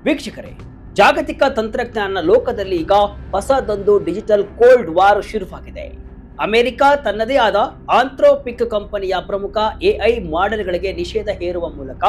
ವೀಕ್ಷಕರೇ, ಜಾಗತಿಕ ತಂತ್ರಜ್ಞಾನ ಲೋಕದಲ್ಲಿ ಈಗ ಹೊಸದೊಂದು ಡಿಜಿಟಲ್ ಕೋಲ್ಡ್ ವಾರ್ ಶುರುವಾಗಿದೆ. ಅಮೆರಿಕ ತನ್ನದೇ ಆದ ಆಂಥ್ರೋಪಿಕ್ ಕಂಪನಿಯ ಪ್ರಮುಖ ಎಐ ಮಾಡೆಲ್ಗಳಿಗೆ ನಿಷೇಧ ಹೇರುವ ಮೂಲಕ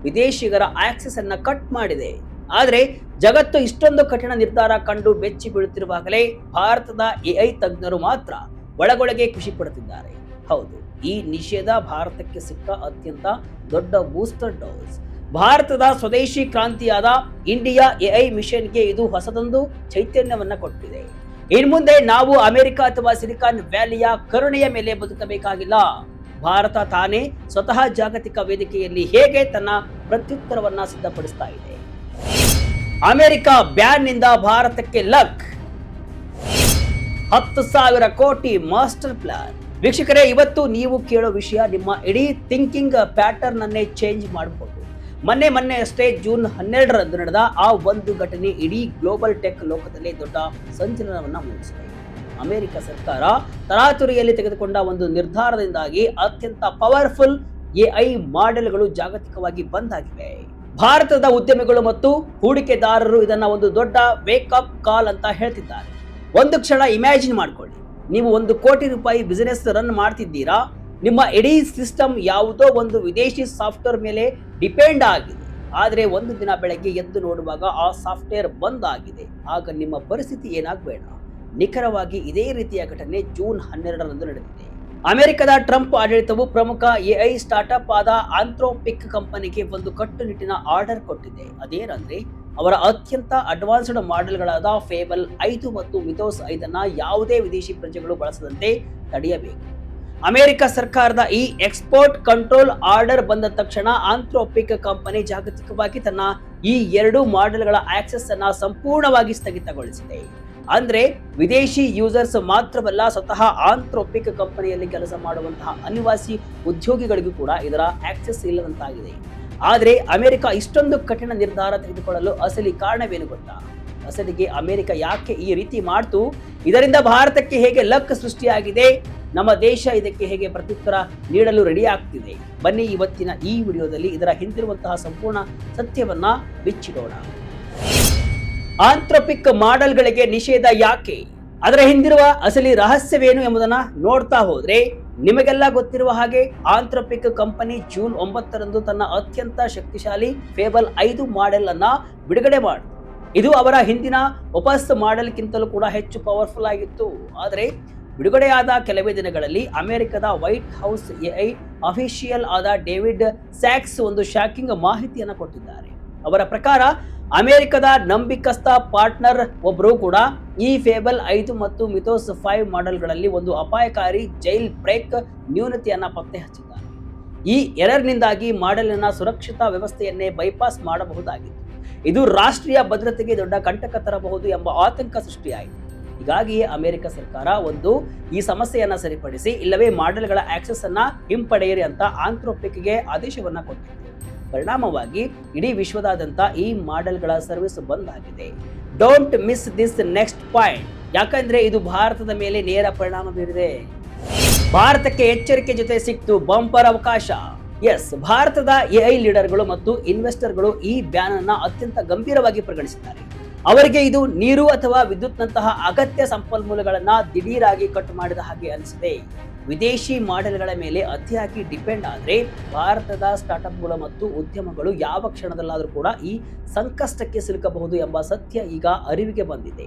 ವಿದೇಶಿಗರ ಆಕ್ಸೆಸ್ ಅನ್ನ ಕಟ್ ಮಾಡಿದೆ. ಆದರೆ ಜಗತ್ತು ಇಷ್ಟೊಂದು ಕಠಿಣ ನಿರ್ಧಾರ ಕಂಡು ಬೆಚ್ಚಿ ಬೀಳುತ್ತಿರುವಾಗಲೇ ಭಾರತದ ಎಐ ತಜ್ಞರು ಮಾತ್ರ ಒಳಗೊಳಗೆ ಖುಷಿ ಪಡುತ್ತಿದ್ದಾರೆ. ಹೌದು, ಈ ನಿಷೇಧ ಭಾರತಕ್ಕೆ ಸಿಕ್ಕ ಅತ್ಯಂತ ದೊಡ್ಡ ಬೂಸ್ಟರ್ ಡೋಸ್. ಭಾರತದ ಸ್ವದೇಶಿ ಕ್ರಾಂತಿಯಾದ ಇಂಡಿಯಾ ಎಐ ಮಿಷನ್ಗೆ ಇದು ಹೊಸದೊಂದು ಚೈತನ್ಯವನ್ನ ಕೊಟ್ಟಿದೆ. ಇನ್ಮುಂದೆ ನಾವು ಅಮೆರಿಕ ಅಥವಾ ಸಿಲಿಕಾನ್ ವ್ಯಾಲಿಯ ಕರುಣೆಯ ಮೇಲೆ ಬದುಕಬೇಕಾಗಿಲ್ಲ. ಭಾರತ ತಾನೇ ಸ್ವತಃ ಜಾಗತಿಕ ವೇದಿಕೆಯಲ್ಲಿ ಹೇಗೆ ತನ್ನ ಪ್ರತ್ಯುತ್ತರವನ್ನ ಸಿದ್ಧಪಡಿಸ್ತಾ ಇದೆ. ಅಮೆರಿಕ ಬ್ಯಾನ್ ನಿಂದ ಭಾರತಕ್ಕೆ ಲಕ್. 10,000 ಕೋಟಿ ಮಾಸ್ಟರ್ ಪ್ಲಾನ್. ವೀಕ್ಷಕರೇ, ಇವತ್ತು ನೀವು ಕೇಳೋ ವಿಷಯ ನಿಮ್ಮ ಇಡೀ ಥಿಂಕಿಂಗ್ ಪ್ಯಾಟರ್ನ್ ಅನ್ನೇ ಚೇಂಜ್ ಮಾಡಬಹುದು. ಮೊನ್ನೆ ಅಷ್ಟೇ ಜೂನ್ 12ರಂದು ನಡೆದ ಆ ಒಂದು ಘಟನೆ ಇಡೀ ಗ್ಲೋಬಲ್ ಟೆಕ್ ಲೋಕದಲ್ಲಿ ದೊಡ್ಡ ಸಂಚಲನವನ್ನ ಮೂಡಿಸಿದೆ. ಅಮೆರಿಕ ಸರ್ಕಾರ ತರಾತುರಿಯಲ್ಲಿ ತೆಗೆದುಕೊಂಡ ಒಂದು ನಿರ್ಧಾರದಿಂದಾಗಿ ಅತ್ಯಂತ ಪವರ್ಫುಲ್ ಎಐ ಮಾಡೆಲ್ಗಳು ಜಾಗತಿಕವಾಗಿ ಬಂದ್ ಆಗಿವೆ. ಭಾರತದ ಉದ್ಯಮಿಗಳು ಮತ್ತು ಹೂಡಿಕೆದಾರರು ಇದನ್ನ ಒಂದು ದೊಡ್ಡ ವೇಕಪ್ ಕಾಲ್ ಅಂತ ಹೇಳ್ತಿದ್ದಾರೆ. ಒಂದು ಕ್ಷಣ ಇಮ್ಯಾಜಿನ್ ಮಾಡ್ಕೊಳ್ಳಿ, ನೀವು 1 ಕೋಟಿ ರೂಪಾಯಿ ಬಿಸಿನೆಸ್ ರನ್ ಮಾಡ್ತಿದ್ದೀರಾ. ನಿಮ್ಮ ಇಡೀ ಸಿಸ್ಟಮ್ ಯಾವುದೋ ಒಂದು ವಿದೇಶಿ ಸಾಫ್ಟ್ವೇರ್ ಮೇಲೆ ಡಿಪೆಂಡ್ ಆಗಿದೆ. ಆದರೆ ಒಂದು ದಿನ ಬೆಳಗ್ಗೆ ಎದ್ದು ನೋಡುವಾಗ ಆ ಸಾಫ್ಟ್ವೇರ್ ಬಂದ್ ಆಗಿದೆ. ಆಗ ನಿಮ್ಮ ಪರಿಸ್ಥಿತಿ ಏನಾಗಬೇಡ. ನಿಖರವಾಗಿ ಇದೇ ರೀತಿಯ ಘಟನೆ ಜೂನ್ 12ರಂದು ನಡೆದಿದೆ. ಅಮೆರಿಕದ ಟ್ರಂಪ್ ಆಡಳಿತವು ಪ್ರಮುಖ ಎಐ ಸ್ಟಾರ್ಟ್ಅಪ್ ಆದ ಆಂಥ್ರೋಪಿಕ್ ಕಂಪನಿಗೆ ಒಂದು ಕಟ್ಟುನಿಟ್ಟಿನ ಆರ್ಡರ್ ಕೊಟ್ಟಿದೆ. ಅದೇನಂದ್ರೆ, ಅವರ ಅತ್ಯಂತ ಅಡ್ವಾನ್ಸ್ಡ್ ಮಾಡೆಲ್ಗಳಾದ ಫೇಬಲ್ 5 ಮತ್ತು ಮಿಥೋಸ್ 5 ಯಾವುದೇ ವಿದೇಶಿ ಪ್ರಜೆಗಳು ಬಳಸದಂತೆ ತಡೆಯಬೇಕು. ಅಮೆರಿಕ ಸರ್ಕಾರದ ಈ ಎಕ್ಸ್ಪೋರ್ಟ್ ಕಂಟ್ರೋಲ್ ಆರ್ಡರ್ ಬಂದ ತಕ್ಷಣ ಆಂಥ್ರೋಪಿಕ್ ಕಂಪನಿ ಜಾಗತಿಕವಾಗಿ ತನ್ನ ಈ 2 ಮಾಡೆಲ್ಗಳ ಆಕ್ಸೆಸ್ ಅನ್ನ ಸಂಪೂರ್ಣವಾಗಿ ಸ್ಥಗಿತಗೊಳಿಸಿದೆ. ಅಂದ್ರೆ ವಿದೇಶಿ ಯೂಸರ್ಸ್ ಮಾತ್ರವಲ್ಲ, ಸ್ವತಃ ಆಂಥ್ರೋಪಿಕ್ ಕಂಪನಿಯಲ್ಲಿ ಕೆಲಸ ಮಾಡುವಂತಹ ಅನಿವಾಸಿ ಉದ್ಯೋಗಿಗಳಿಗೂ ಕೂಡ ಇದರ ಆಕ್ಸೆಸ್ ಇಲ್ಲದಂತಾಗಿದೆ. ಆದರೆ ಅಮೆರಿಕ ಇಷ್ಟೊಂದು ಕಠಿಣ ನಿರ್ಧಾರ ತೆಗೆದುಕೊಳ್ಳಲು ಅಸಲಿ ಕಾರಣವೇನು ಗೊತ್ತಾ? ಅಸಲಿಗೆ ಅಮೆರಿಕ ಯಾಕೆ ಈ ರೀತಿ ಮಾಡ್ತು? ಇದರಿಂದ ಭಾರತಕ್ಕೆ ಹೇಗೆ ಲಕ್ ಸೃಷ್ಟಿಯಾಗಿದೆ? ನಮ್ಮ ದೇಶ ಇದಕ್ಕೆ ಹೇಗೆ ಪ್ರತ್ಯುತ್ತರ ನೀಡಲು ರೆಡಿ ಆಗ್ತಿದೆ? ಬನ್ನಿ ಇವತ್ತಿನ ಈ ವಿಡಿಯೋದಲ್ಲಿ ಇದರ ಹಿಂದಿರುವಂತಹ ಸಂಪೂರ್ಣ ಸತ್ಯವನ್ನ ಬಿಚ್ಚಿಡೋಣ. ಆಂಥ್ರೋಪಿಕ್ ಮಾಡೆಲ್ಗಳಿಗೆ ನಿಷೇಧ ಯಾಕೆ? ಅದರ ಹಿಂದಿರುವ ಅಸಲಿ ರಹಸ್ಯವೇನು ಎಂಬುದನ್ನ ನೋಡ್ತಾ ಹೋದ್ರೆ ನಿಮಗೆಲ್ಲ ಗೊತ್ತಿರುವ ಹಾಗೆ ಆಂಥ್ರೋಪಿಕ್ ಕಂಪನಿ ಜೂನ್ 9ರಂದು ತನ್ನ ಅತ್ಯಂತ ಶಕ್ತಿಶಾಲಿ ಫೇಬಲ್ 5 ಮಾಡೆಲ್ ಅನ್ನ ಬಿಡುಗಡೆ ಮಾಡಿತು. ಇದು ಅವರ ಹಿಂದಿನ ಒಪಸ್ ಮಾಡೆಲ್ಗಿಂತಲೂ ಕೂಡ ಹೆಚ್ಚು ಪವರ್ಫುಲ್ ಆಗಿತ್ತು. ಆದರೆ ಬಿಡುಗಡೆಯಾದ ಕೆಲವೇ ದಿನಗಳಲ್ಲಿ ಅಮೆರಿಕದ ವೈಟ್ ಹೌಸ್ ಎಐ ಅಫಿಷಿಯಲ್ ಆದ ಡೇವಿಡ್ ಸ್ಯಾಕ್ಸ್ ಒಂದು ಶಾಕಿಂಗ್ ಮಾಹಿತಿಯನ್ನು ಕೊಟ್ಟಿದ್ದಾರೆ. ಅವರ ಪ್ರಕಾರ ಅಮೆರಿಕದ ನಂಬಿಕಸ್ಥ ಪಾರ್ಟ್ನರ್ ಒಬ್ಬರು ಕೂಡ ಈ ಫೇಬಲ್ 5 ಮತ್ತು ಮಿಥೋಸ್ 5 ಮಾಡೆಲ್ಗಳಲ್ಲಿ ಒಂದು ಅಪಾಯಕಾರಿ ಜೈಲ್ ಬ್ರೇಕ್ ನ್ಯೂನತೆಯನ್ನ ಪತ್ತೆ ಹಚ್ಚಿದ್ದಾರೆ. ಈ ಎರರ್ನಿಂದಾಗಿ ಮಾಡೆಲ್ನ ಸುರಕ್ಷತಾ ವ್ಯವಸ್ಥೆಯನ್ನೇ ಬೈಪಾಸ್ ಮಾಡಬಹುದಾಗಿತ್ತು. ಇದು ರಾಷ್ಟ್ರೀಯ ಭದ್ರತೆಗೆ ದೊಡ್ಡ ಕಂಟಕ ತರಬಹುದು ಎಂಬ ಆತಂಕ ಸೃಷ್ಟಿಯಾಯಿತು. ಹೀಗಾಗಿಯೇ ಅಮೆರಿಕ ಸರ್ಕಾರ ಈ ಸಮಸ್ಯೆಯನ್ನ ಸರಿಪಡಿಸಿ, ಇಲ್ಲವೇ ಮಾಡೆಲ್ಗಳ ಆಕ್ಸೆಸ್ ಅನ್ನ ಹಿಂಪಡೆಯಿರಿ ಅಂತ ಆಂಥ್ರೋಪಿಕ್ಗೆ ಆದೇಶವನ್ನ ಕೊಟ್ಟಿದೆ. ಪರಿಣಾಮವಾಗಿ ಇಡೀ ವಿಶ್ವದಾದ್ಯಂತ ಈ ಮಾಡೆಲ್ಗಳ ಸರ್ವಿಸ್ ಬಂದ್ ಆಗಿದೆ. Don't miss this next point, ಯಾಕಂದ್ರೆ ಇದು ಭಾರತದ ಮೇಲೆ ನೇರ ಪರಿಣಾಮ ಬೀರಿದೆ. ಭಾರತಕ್ಕೆ ಎಚ್ಚರಿಕೆ ಜೊತೆ ಸಿಕ್ತು ಬಂಪರ್ ಅವಕಾಶ. ಎಸ್, ಭಾರತದ ಎಐ ಲೀಡರ್ಗಳು ಮತ್ತು ಇನ್ವೆಸ್ಟರ್ಗಳು ಈ ಬ್ಯಾನ್ ಅನ್ನ ಅತ್ಯಂತ ಗಂಭೀರವಾಗಿ ಪರಿಗಣಿಸಿದ್ದಾರೆ. ಅವರಿಗೆ ಇದು ನೀರು ಅಥವಾ ವಿದ್ಯುತ್ನಂತಹ ಅಗತ್ಯ ಸಂಪನ್ಮೂಲಗಳನ್ನ ದಿಢೀರಾಗಿ ಕಟ್ ಮಾಡಿದ ಹಾಗೆ ಅನಿಸಿದೆ. ವಿದೇಶಿ ಮಾಡೆಲ್ಗಳ ಮೇಲೆ ಅತಿಯಾಗಿ ಡಿಪೆಂಡ್ ಆದರೆ ಭಾರತದ ಸ್ಟಾರ್ಟ್ಅಪ್ಗಳು ಮತ್ತು ಉದ್ಯಮಗಳು ಯಾವ ಕ್ಷಣದಲ್ಲಾದರೂ ಕೂಡ ಈ ಸಂಕಷ್ಟಕ್ಕೆ ಸಿಲುಕಬಹುದು ಎಂಬ ಸತ್ಯ ಈಗ ಅರಿವಿಗೆ ಬಂದಿದೆ.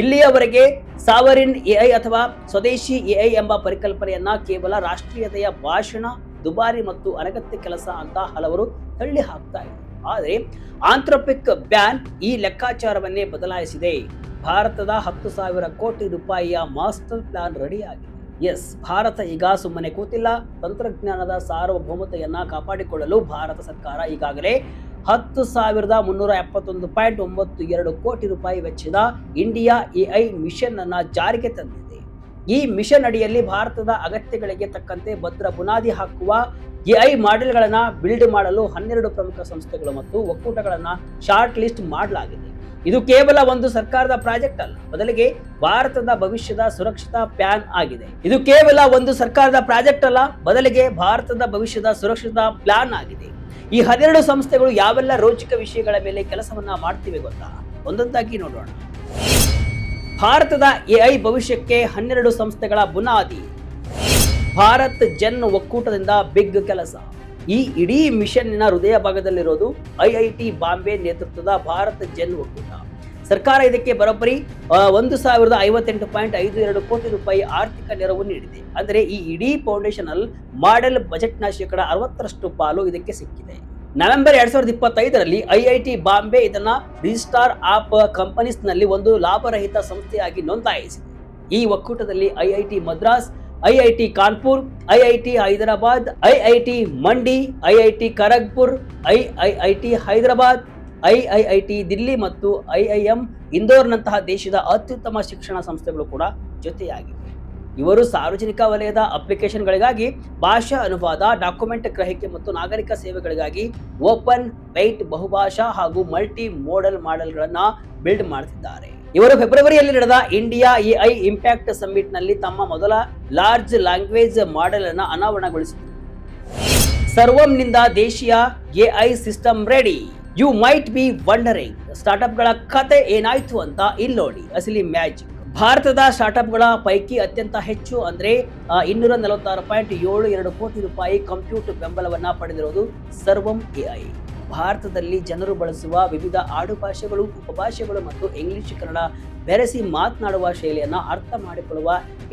ಇಲ್ಲಿಯವರೆಗೆ ಸಾವರಿನ್ ಎಐ ಅಥವಾ ಸ್ವದೇಶಿ ಎಐ ಎಂಬ ಪರಿಕಲ್ಪನೆಯನ್ನ ಕೇವಲ ರಾಷ್ಟ್ರೀಯತೆಯ ಭಾಷಣ, ದುಬಾರಿ ಮತ್ತು ಅನಗತ್ಯ ಕೆಲಸ ಅಂತ ಹಲವರು ತಳ್ಳಿ ಹಾಕ್ತಾ ಇದ್ದಾರೆ. ಆದರೆ ಆಂಥ್ರೋಪಿಕ್ ಬ್ಯಾನ್ ಈ ಲೆಕ್ಕಾಚಾರವನ್ನೇ ಬದಲಾಯಿಸಿದೆ. ಭಾರತದ 10,000 ಕೋಟಿ ರೂಪಾಯಿಯ ಮಾಸ್ಟರ್ ಪ್ಲಾನ್ ರೆಡಿ ಆಗಿದೆ. ಎಸ್, ಭಾರತ ಈಗ ಸುಮ್ಮನೆ ಕೂತಿಲ್ಲ. ತಂತ್ರಜ್ಞಾನದ ಸಾರ್ವಭೌಮತೆಯನ್ನ ಕಾಪಾಡಿಕೊಳ್ಳಲು ಭಾರತ ಸರ್ಕಾರ ಈಗಾಗಲೇ 10,371.92 ಕೋಟಿ ರೂಪಾಯಿ ವೆಚ್ಚದ ಇಂಡಿಯಾ ಎಐ ಮಿಷನ್ ಅನ್ನ ಜಾರಿಗೆ ತಂದಿದೆ. ಈ ಮಿಷನ್ ಅಡಿಯಲ್ಲಿ ಭಾರತದ ಅಗತ್ಯಗಳಿಗೆ ತಕ್ಕಂತೆ ಭದ್ರ ಬುನಾದಿ ಹಾಕುವ ಎಐ ಮಾಡೆಲ್ಗಳನ್ನ ಬಿಲ್ಡ್ ಮಾಡಲು 12 ಪ್ರಮುಖ ಸಂಸ್ಥೆಗಳು ಮತ್ತು ಒಕ್ಕೂಟಗಳನ್ನ ಶಾರ್ಟ್ ಲಿಸ್ಟ್ ಮಾಡಲಾಗಿದೆ. ಇದು ಕೇವಲ ಒಂದು ಸರ್ಕಾರದ ಪ್ರಾಜೆಕ್ಟ್ ಅಲ್ಲ, ಬದಲಿಗೆ ಭಾರತದ ಭವಿಷ್ಯದ ಸುರಕ್ಷತಾ ಪ್ಲಾನ್ ಆಗಿದೆ. ಈ 12 ಸಂಸ್ಥೆಗಳು ಯಾವೆಲ್ಲ ರೋಚಕ ವಿಷಯಗಳ ಮೇಲೆ ಕೆಲಸವನ್ನ ಮಾಡ್ತಿವೆ ಗೊತ್ತಾ? ಒಂದೊಂದಾಗಿ ನೋಡೋಣ. ಭಾರತದ ಎಐ ಭವಿಷ್ಯಕ್ಕೆ 12 ಸಂಸ್ಥೆಗಳ ಬುನಾದಿ. ಭಾರತ್ ಜನ್ ಒಕ್ಕೂಟದಿಂದ ಬಿಗ್ ಕೆಲಸ. ಈ ಇಡೀ ಮಿಷನ್ನಿನ ಹೃದಯ ಭಾಗದಲ್ಲಿರೋದು ಐಐಟಿ ಬಾಂಬೆ ನೇತೃತ್ವದ ಭಾರತ್ ಜನ್ ಒಕ್ಕೂಟ. ಸರ್ಕಾರ ಇದಕ್ಕೆ ಬರೋಬ್ಬರಿ 1058.52 ಕೋಟಿ ರೂಪಾಯಿ ಆರ್ಥಿಕ ನೆರವು ನೀಡಿದೆ. ಅಂದರೆ ಈ ಇಡೀ ಫೌಂಡೇಶನಲ್ ಮಾಡೆಲ್ ಬಜೆಟ್ನ 60% ಪಾಲು ಇದಕ್ಕೆ ಸಿಕ್ಕಿದೆ. ನವೆಂಬರ್ 2025ರಲ್ಲಿ ಐಐಟಿ ಬಾಂಬೆ ಇದನ್ನ ರಿಜಿಸ್ಟ್ರಾರ್ ಆಫ್ ಕಂಪನೀಸ್ ನಲ್ಲಿ ಒಂದು ಲಾಭರಹಿತ ಸಂಸ್ಥೆಯಾಗಿ ನೋಂದಾಯಿಸಿದೆ. ಈ ಒಕ್ಕೂಟದಲ್ಲಿ IIT Madras, IIT Kanpur, IIT Hyderabad, IIT Mandi, IIT Kharagpur, IIT Hyderabad, IIIT Delhi ಮತ್ತು ಐಐಎಂ ಇಂದೋರ್ನಂತಹ ದೇಶದ ಅತ್ಯುತ್ತಮ ಶಿಕ್ಷಣ ಸಂಸ್ಥೆಗಳು ಕೂಡ ಜೊತೆಯಾಗಿವೆ. ಇವರು ಸಾರ್ವಜನಿಕ ವಲಯದ ಅಪ್ಲಿಕೇಶನ್ಗಳಿಗಾಗಿ ಭಾಷಾ ಅನುವಾದ, ಡಾಕ್ಯುಮೆಂಟ್ ಗ್ರಹಿಕೆ ಮತ್ತು ನಾಗರಿಕ ಸೇವೆಗಳಿಗಾಗಿ ಓಪನ್ ವೆಯ್ಟ್ ಬಹುಭಾಷಾ ಹಾಗೂ ಮಲ್ಟಿ ಮೋಡಲ್ ಮಾಡೆಲ್ಗಳನ್ನ ಬಿಲ್ಡ್ ಮಾಡುತ್ತಿದ್ದಾರೆ. ಇವರು ಫೆಬ್ರವರಿಯಲ್ಲಿ ನಡೆದ ಇಂಡಿಯಾ ಎಐ ಇಂಪ್ಯಾಕ್ಟ್ ಸಮ್ಮಿಟ್ ನಲ್ಲಿ ತಮ್ಮ ಮೊದಲ ಲಾರ್ಜ್ ಲ್ಯಾಂಗ್ವೇಜ್ ಮಾಡೆಲ್ ಅನ್ನು ಅನಾವರಣಗೊಳಿಸಿದರು. ಸರ್ವಂನಿಂದ ದೇಶೀಯ AI system ready. You might be wondering, ಸ್ಟಾರ್ಟ್ಅಪ್ಗಳ ಕತೆ ಏನಾಯ್ತು ಅಂತ ಇಲ್ಲಿ ನೋಡಿ. ಅಸಲಿ ಮ್ಯಾಜಿಕ್. ಭಾರತದ ಸ್ಟಾರ್ಟ್ಅಪ್ಗಳ ಪೈಕಿ ಅತ್ಯಂತ ಹೆಚ್ಚು ಅಂದ್ರೆ 246.72 ಕೋಟಿ ರೂಪಾಯಿ ಕಂಪ್ಯೂಟ್ ಬೆಂಬಲವನ್ನ ಪಡೆದಿರುವುದು ಸರ್ವಂ ಎಐ. ಭಾರತದಲ್ಲಿ ಜನರು ಬಳಸುವ ವಿವಿಧ ಆಡುಭಾಷೆಗಳು, ಉಪಭಾಷೆಗಳು ಮತ್ತು ಇಂಗ್ಲಿಷ್ ಕನ್ನಡ ಬೆರೆಸಿ ಮಾತನಾಡುವ ಶೈಲಿಯನ್ನ ಅರ್ಥ ಮಾಡಿಕೊಳ್ಳುವ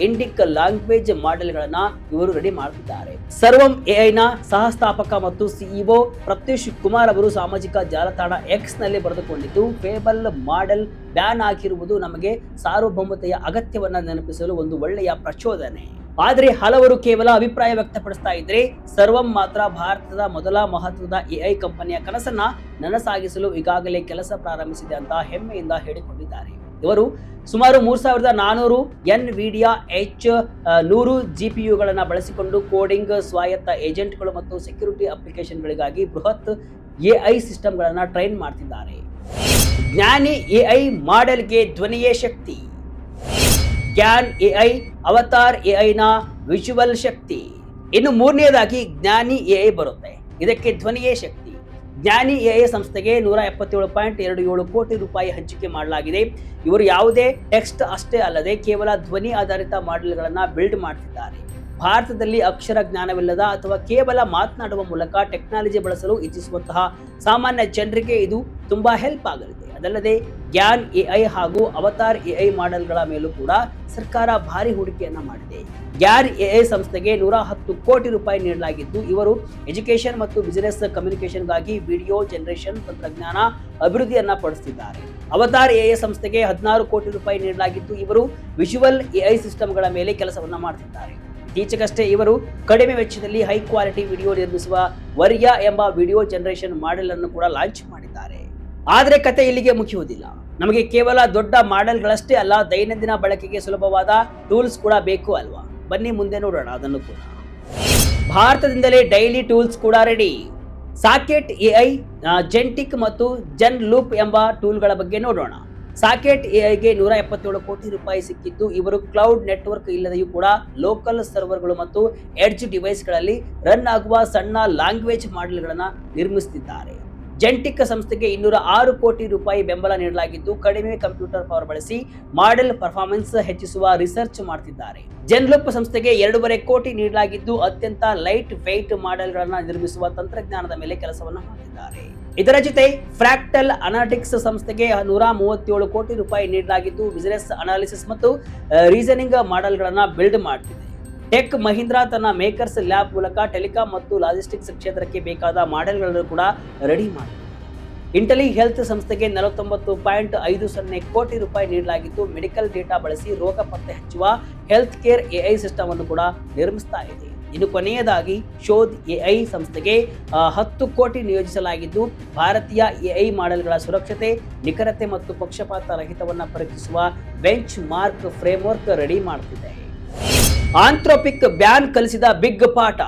ಇಂಡಿಕ್ ಲ್ಯಾಂಗ್ವೇಜ್ ಮಾಡೆಲ್ಗಳನ್ನ ಇವರು ರೆಡಿ ಮಾಡುತ್ತಿದ್ದಾರೆ. ಸರ್ವಂ ಎಐನ ಸಹಸ್ಥಾಪಕ ಮತ್ತು ಸಿಇಒ ಪ್ರತ್ಯೂಷ್ ಕುಮಾರ್ ಅವರು ಸಾಮಾಜಿಕ ಜಾಲತಾಣ ಎಕ್ಸ್ ನಲ್ಲಿ ಬರೆದುಕೊಂಡಿದ್ದು, ಫೇಬಲ್ ಮಾಡೆಲ್ ಬ್ಯಾನ್ ಆಗಿರುವುದು ನಮಗೆ ಸಾರ್ವಭೌಮತೆಯ ಅಗತ್ಯವನ್ನ ನೆನಪಿಸಲು ಒಂದು ಒಳ್ಳೆಯ ಪ್ರಚೋದನೆ. ಆದರೆ ಹಲವರು ಕೇವಲ ಅಭಿಪ್ರಾಯ ವ್ಯಕ್ತಪಡಿಸ್ತಾ ಇದ್ರೆ, ಸರ್ವಂ ಮಾತ್ರ ಭಾರತದ ಮೊದಲ ಮಹತ್ವದ ಎಐ ಕಂಪನಿಯ ಕನಸನ್ನ ನನಸಾಗಿಸಲು ಈಗಾಗಲೇ ಕೆಲಸ ಪ್ರಾರಂಭಿಸಿದೆ ಅಂತ ಹೆಮ್ಮೆಯಿಂದ ಹೇಳಿಕೊಂಡಿದ್ದಾರೆ. ಇವರು ಸುಮಾರು 3400 ಎನ್ವಿಡಿಯಾ H100 GPUಗಳನ್ನು ಬಳಸಿಕೊಂಡು ಕೋಡಿಂಗ್, ಸ್ವಾಯತ್ತ ಏಜೆಂಟ್ಗಳು ಮತ್ತು ಸೆಕ್ಯೂರಿಟಿ ಅಪ್ಲಿಕೇಶನ್ಗಳಿಗಾಗಿ ಬೃಹತ್ ಎಐ ಸಿಸ್ಟಮ್ಗಳನ್ನು ಟ್ರೈನ್ ಮಾಡ್ತಿದ್ದಾರೆ. ಜ್ಞಾನಿ ಎಐ ಮಾಡೆಲ್ಗೆ ಧ್ವನಿಯೇ ಶಕ್ತಿ. ಗ್ಯಾನ್ ಎಐ, ಅವತಾರ್ ಎಐನ ವಿಜುವಲ್ ಶಕ್ತಿ. ಇನ್ನು ಮೂರನೇದಾಗಿ ಜ್ಞಾನಿ ಎಐ ಬರುತ್ತೆ. ಇದಕ್ಕೆ ಧ್ವನಿಯೇ ಶಕ್ತಿ. ಜ್ಞಾನಿ ಎಐ ಸಂಸ್ಥೆಗೆ 177.27 ಕೋಟಿ ರೂಪಾಯಿ ಹಂಚಿಕೆ ಮಾಡಲಾಗಿದೆ. ಇವರು ಯಾವುದೇ ಟೆಕ್ಸ್ಟ್ ಅಷ್ಟೇ ಅಲ್ಲದೆ ಕೇವಲ ಧ್ವನಿ ಆಧಾರಿತ ಮಾಡೆಲ್ಗಳನ್ನು ಬಿಲ್ಡ್ ಮಾಡ್ತಿದ್ದಾರೆ. ಭಾರತದಲ್ಲಿ ಅಕ್ಷರ ಜ್ಞಾನವಿಲ್ಲದ ಅಥವಾ ಕೇವಲ ಮಾತನಾಡುವ ಮೂಲಕ ಟೆಕ್ನಾಲಜಿ ಬಳಸಲು ಇಚ್ಛಿಸುವಂತಹ ಸಾಮಾನ್ಯ ಜನರಿಗೆ ಇದು ತುಂಬಾ ಹೆಲ್ಪ್ ಆಗಲಿದೆ. ಅದಲ್ಲದೆ ಗ್ಯಾನ್ ಎಐ ಹಾಗೂ ಅವತಾರ್ ಎಐ ಮಾಡೆಲ್ಗಳ ಮೇಲೂ ಕೂಡ ಸರ್ಕಾರ ಭಾರಿ ಹೂಡಿಕೆಯನ್ನ ಮಾಡಿದೆ. ಗ್ಯಾನ್ ಎಐ ಸಂಸ್ಥೆಗೆ 110 ಕೋಟಿ ರೂಪಾಯಿ ನೀಡಲಾಗಿದ್ದು, ಇವರು ಎಜುಕೇಶನ್ ಮತ್ತು ಬಿಸಿನೆಸ್ ಕಮ್ಯುನಿಕೇಶನ್ಗಾಗಿ ವಿಡಿಯೋ ಜನರೇಷನ್ ತಂತ್ರಜ್ಞಾನ ಅಭಿವೃದ್ಧಿಯನ್ನ ಪಡಿಸುತ್ತಿದ್ದಾರೆ. ಅವತಾರ್ ಎಐ ಸಂಸ್ಥೆಗೆ 16 ಕೋಟಿ ರೂಪಾಯಿ ನೀಡಲಾಗಿದ್ದು, ಇವರು ವಿಜುವಲ್ ಎಐ ಸಿಸ್ಟಮ್ಗಳ ಮೇಲೆ ಕೆಲಸವನ್ನ ಮಾಡುತ್ತಿದ್ದಾರೆ. ಇತ್ತೀಚೆಗಷ್ಟೇ ಇವರು ಕಡಿಮೆ ವೆಚ್ಚದಲ್ಲಿ ಹೈ ಕ್ವಾಲಿಟಿ ವಿಡಿಯೋ ನಿರ್ಮಿಸುವ ವರ್ಯಾ ಎಂಬ ವಿಡಿಯೋ ಜನರೇಷನ್ ಮಾಡೆಲ್ ಅನ್ನು ಕೂಡ ಲಾಂಚ್ ಮಾಡಿದ್ದಾರೆ. ಆದರೆ ಕತೆ ಇಲ್ಲಿಗೆ ಮುಗಿಯುವುದಿಲ್ಲ. ನಮಗೆ ಕೇವಲ ದೊಡ್ಡ ಮಾಡೆಲ್ಗಳಷ್ಟೇ ಅಲ್ಲ, ದೈನಂದಿನ ಬಳಕೆಗೆ ಸುಲಭವಾದ ಟೂಲ್ಸ್ ಕೂಡ ಬೇಕು ಅಲ್ವಾ? ಬನ್ನಿ ಮುಂದೆ ನೋಡೋಣ ಅದನ್ನು ಕೂಡ. ಭಾರತದಿಂದಲೇ ಡೈಲಿ ಟೂಲ್ಸ್ ಕೂಡ ರೆಡಿ. ಸಾಕೆಟ್ ಎಐ, ಜೆಂಟಿಕ್ ಮತ್ತು ಜನ್ ಲೂಪ್ ಎಂಬ ಟೂಲ್ಗಳ ಬಗ್ಗೆ ನೋಡೋಣ. ಸಾಕೆಟ್ ಎಐಗೆ 177 ಕೋಟಿ ರೂಪಾಯಿ ಸಿಕ್ಕಿದ್ದು, ಇವರು ಕ್ಲೌಡ್ ನೆಟ್ವರ್ಕ್ ಇಲ್ಲದೆಯೂ ಕೂಡ ಲೋಕಲ್ ಸರ್ವರ್ಗಳು ಮತ್ತು ಎಡ್ಜ್ ಡಿವೈಸ್ಗಳಲ್ಲಿ ರನ್ ಆಗುವ ಸಣ್ಣ ಲ್ಯಾಂಗ್ವೇಜ್ ಮಾಡೆಲ್ಗಳನ್ನು ನಿರ್ಮಿಸುತ್ತಿದ್ದಾರೆ. ಜೆಂಟಿಕ್ ಸಂಸ್ಥೆಗೆ 206 ಕೋಟಿ ರೂಪಾಯಿ ಬೆಂಬಲ ನೀಡಲಾಗಿದ್ದು, ಕಡಿಮೆ ಕಂಪ್ಯೂಟರ್ ಪವರ್ ಬಳಸಿ ಮಾಡೆಲ್ ಪರ್ಫಾರ್ಮೆನ್ಸ್ ಹೆಚ್ಚಿಸುವ ರಿಸರ್ಚ್ ಮಾಡುತ್ತಿದ್ದಾರೆ. ಜೆನ್ಲೂಪ್ ಸಂಸ್ಥೆಗೆ 2.5 ಕೋಟಿ ನೀಡಲಾಗಿದ್ದು, ಅತ್ಯಂತ ಲೈಟ್ ವೆಯ್ಟ್ ಮಾಡೆಲ್ಗಳನ್ನು ನಿರ್ಮಿಸುವ ತಂತ್ರಜ್ಞಾನದ ಮೇಲೆ ಕೆಲಸವನ್ನು ಮಾಡುತ್ತಿದ್ದಾರೆ. ಇದರ ಜೊತೆ ಫ್ರಾಕ್ಟಲ್ ಅನಾಲಿಟಿಕ್ಸ್ ಸಂಸ್ಥೆಗೆ 137 ಕೋಟಿ ರೂಪಾಯಿ ನೀಡಲಾಗಿದ್ದು, ಬಿಸಿನೆಸ್ ಅನಾಲಿಸಿಸ್ ಮತ್ತು ರೀಸನಿಂಗ್ ಮಾಡೆಲ್ಗಳನ್ನು ಬಿಲ್ಡ್ ಮಾಡುತ್ತಿದೆ. ಟೆಕ್ ಮಹೀಂದ್ರಾ ತನ್ನ ಮೇಕರ್ಸ್ ಲ್ಯಾಬ್ ಮೂಲಕ ಟೆಲಿಕಾಂ ಮತ್ತು ಲಾಜಿಸ್ಟಿಕ್ಸ್ ಕ್ಷೇತ್ರಕ್ಕೆ ಬೇಕಾದ ಮಾಡೆಲ್ಗಳನ್ನು ಕೂಡ ರೆಡಿ ಮಾಡಿದೆ. ಇಂಟೆಲಿ ಹೆಲ್ತ್ ಸಂಸ್ಥೆಗೆ 49.50 ಕೋಟಿ ರೂಪಾಯಿ ನೀಡಲಾಗಿದ್ದು, ಮೆಡಿಕಲ್ ಡೇಟಾ ಬಳಸಿ ರೋಗ ಪತ್ತೆ ಹಚ್ಚುವ ಹೆಲ್ತ್ ಕೇರ್ ಎಐ ಸಿಸ್ಟಮ್ ಅನ್ನು ಕೂಡ ನಿರ್ಮಿಸ್ತಾ ಇದೆ. ಇನ್ನು ಕೊನೆಯದಾಗಿ ಶೋಧ್ ಎಐ ಸಂಸ್ಥೆಗೆ 10 ಕೋಟಿ ನಿಯೋಜಿಸಲಾಗಿದ್ದು, ಭಾರತೀಯ ಎಐ ಮಾಡೆಲ್ಗಳ ಸುರಕ್ಷತೆ, ನಿಖರತೆ ಮತ್ತು ಪಕ್ಷಪಾತ ರಹಿತವನ್ನು ಪರೀಕ್ಷಿಸುವ ಬೆಂಚ್ ಮಾರ್ಕ್ ಫ್ರೇಮ್ವರ್ಕ್ ರೆಡಿ ಮಾಡುತ್ತಿದೆ. ಆಂಥ್ರೋಪಿಕ್ ಬ್ಯಾನ್ ಕಲಿಸಿದ ಬಿಗ್ ಪಾಠ.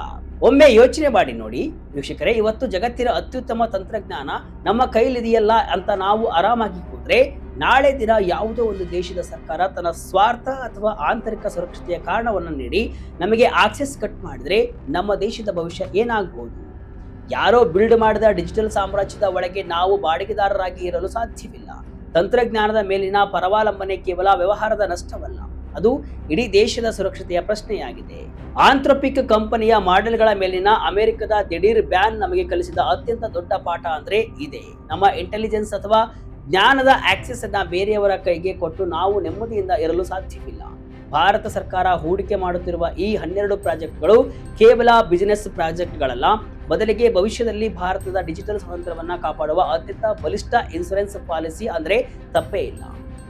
ಒಮ್ಮೆ ಯೋಚನೆ ಮಾಡಿ ನೋಡಿ ವೀಕ್ಷಕರೇ, ಇವತ್ತು ಜಗತ್ತಿನ ಅತ್ಯುತ್ತಮ ತಂತ್ರಜ್ಞಾನ ನಮ್ಮ ಕೈಲಿದೆಯಲ್ಲ ಅಂತ ನಾವು ಆರಾಮಾಗಿ ಕೂತ್ರೆ, ನಾಳೆ ದಿನ ಯಾವುದೋ ಒಂದು ದೇಶದ ಸರ್ಕಾರ ತನ್ನ ಸ್ವಾರ್ಥ ಅಥವಾ ಆಂತರಿಕ ಸುರಕ್ಷತೆಯ ಕಾರಣವನ್ನು ನೀಡಿ ನಮಗೆ ಆಕ್ಸೆಸ್ ಕಟ್ ಮಾಡಿದ್ರೆ ನಮ್ಮ ದೇಶದ ಭವಿಷ್ಯ ಏನಾಗಬಹುದು? ಯಾರೋ ಬಿಲ್ಡ್ ಮಾಡಿದ ಡಿಜಿಟಲ್ ಸಾಮ್ರಾಜ್ಯದ ಒಳಗೆ ನಾವು ಬಾಡಿಗೆದಾರರಾಗಿ ಇರಲು ಸಾಧ್ಯವಿಲ್ಲ. ತಂತ್ರಜ್ಞಾನದ ಮೇಲಿನ ಪರಾವಲಂಬನೆ ಕೇವಲ ವ್ಯವಹಾರದ ನಷ್ಟವಲ್ಲ, ಅದು ಇಡೀ ದೇಶದ ಸುರಕ್ಷತೆಯ ಪ್ರಶ್ನೆಯಾಗಿದೆ. ಆಂಥ್ರೊಪಿಕ್ ಕಂಪನಿಯ ಮಾಡೆಲ್ಗಳ ಮೇಲಿನ ಅಮೆರಿಕದ ದಿಢೀರ್ ಬ್ಯಾನ್ ನಮಗೆ ಕಲಿಸಿದ ಅತ್ಯಂತ ದೊಡ್ಡ ಪಾಠ ಅಂದ್ರೆ ಇದೆ. ನಮ್ಮ ಇಂಟೆಲಿಜೆನ್ಸ್ ಅಥವಾ ಜ್ಞಾನದ ಆಕ್ಸೆಸ್ ಅನ್ನ ಬೇರೆಯವರ ಕೈಗೆ ಕೊಟ್ಟು ನಾವು ನೆಮ್ಮದಿಯಿಂದ ಇರಲು ಸಾಧ್ಯವಿಲ್ಲ. ಭಾರತ ಸರ್ಕಾರ ಹೂಡಿಕೆ ಮಾಡುತ್ತಿರುವ ಈ 12 ಪ್ರಾಜೆಕ್ಟ್ಗಳು ಕೇವಲ ಬಿಸಿನೆಸ್ ಪ್ರಾಜೆಕ್ಟ್ಗಳಲ್ಲ, ಬದಲಿಗೆ ಭವಿಷ್ಯದಲ್ಲಿ ಭಾರತದ ಡಿಜಿಟಲ್ ಸ್ವಾತಂತ್ರ್ಯವನ್ನ ಕಾಪಾಡುವ ಅತ್ಯಂತ ಬಲಿಷ್ಠ ಇನ್ಶೂರೆನ್ಸ್ ಪಾಲಿಸಿ ಅಂದ್ರೆ ತಪ್ಪೇ ಇಲ್ಲ.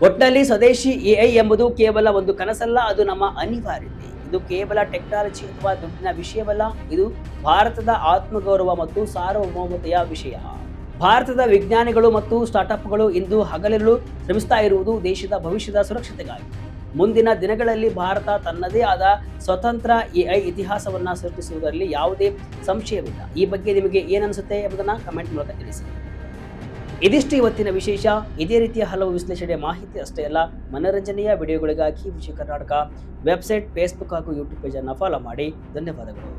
ಒಟ್ಟಿನಲ್ಲಿ ಸ್ವದೇಶಿ ಎಐ ಎಂಬುದು ಕೇವಲ ಒಂದು ಕನಸಲ್ಲ, ಅದು ನಮ್ಮ ಅನಿವಾರ್ಯತೆ. ಇದು ಕೇವಲ ಟೆಕ್ನಾಲಜಿ ಅಥವಾ ದುಡ್ಡಿನ ವಿಷಯವಲ್ಲ, ಇದು ಭಾರತದ ಆತ್ಮಗೌರವ ಮತ್ತು ಸಾರ್ವಭೌಮತೆಯ ವಿಷಯ. ಭಾರತದ ವಿಜ್ಞಾನಿಗಳು ಮತ್ತು ಸ್ಟಾರ್ಟ್ಅಪ್ಗಳು ಇಂದು ಹಗಲಿರುಳು ಶ್ರಮಿಸ್ತಾ ಇರುವುದು ದೇಶದ ಭವಿಷ್ಯದ ಸುರಕ್ಷತೆಗಾಗಿ. ಮುಂದಿನ ದಿನಗಳಲ್ಲಿ ಭಾರತ ತನ್ನದೇ ಆದ ಸ್ವತಂತ್ರ ಎಐ ಇತಿಹಾಸವನ್ನ ಸೃಷ್ಟಿಸುವುದರಲ್ಲಿ ಯಾವುದೇ ಸಂಶಯವಿಲ್ಲ. ಈ ಬಗ್ಗೆ ನಿಮಗೆ ಏನನ್ಸುತ್ತೆ ಎಂಬುದನ್ನು ಕಮೆಂಟ್ ಮೂಲಕ ತಿಳಿಸಿ. ಇದಿಷ್ಟು ಇವತ್ತಿನ ವಿಶೇಷ. ಇದೇ ರೀತಿಯ ಹಲವು ವಿಶ್ಲೇಷಣೆ ಮಾಹಿತಿ ಅಷ್ಟೇ ಅಲ್ಲ, ಮನರಂಜನೆಯ ವಿಡಿಯೋಗಳಿಗಾಗಿ ವಿಜಯ ಕರ್ನಾಟಕ ವೆಬ್ಸೈಟ್, ಫೇಸ್ಬುಕ್ ಹಾಗೂ ಯೂಟ್ಯೂಬ್ ಪೇಜನ್ನು ಫಾಲೋ ಮಾಡಿ. ಧನ್ಯವಾದಗಳು.